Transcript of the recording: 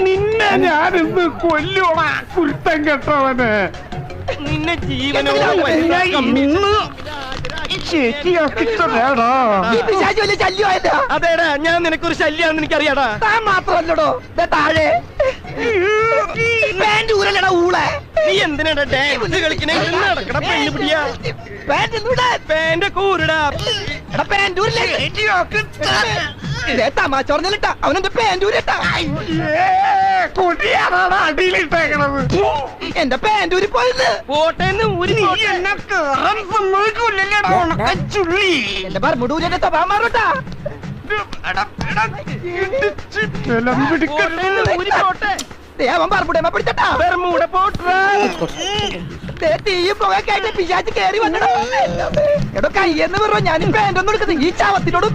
നിന്നെ ഞാനിന്ന് കൊല്ലോടാ കുരുത്തം കെട്ടവന്. നിന്നെ ജീവനോ ശരിയാക്കിച്ചതേടാ. അതേടാ, ഞാൻ നിനക്കൊരു ശല്യാണെന്ന് എനിക്കറിയാടാ. താൻ മാത്രമല്ലടോ താഴെ ഊരല്ലടാ ഊളെ. നീ എന്തിനാടാ ഡാൻസ് കളിക്കണേ? നടക്കട പെണ്ണു പിടിയാ. പാന്റ് കൂരടാ. തമാശ പറഞ്ഞിട്ടാ അവനെന്റെ പാൻറ്റൂരിട്ടാ. കൊടിയാണാണ് അടിയിലിട്ടേക്കണത്. എന്റെ പാൻറ്റൂരി പോയത് കോട്ടയെന്ന് ഊരി എന്നെ കേറാൻ സമ്മതിക്കൂല്ലല്ലേടാ ഉണക്കച്ചുള്ളി. എന്റെ പറമ്പൂരിന്റെ സ്വഭാവം മാറൂട്ടാ. അവൻ പറമ്പൂടേമ പിടിച്ചട്ടാ. തീയും പുകയൊക്കെ പിശാച്ച് കേറി വന്നടോ. എടോ കയ്യെന്ന് പറ ഞാൻ പാൻറ്റൊന്നും എടുക്കുന്നത് ഈ ചാവത്തിനോടും.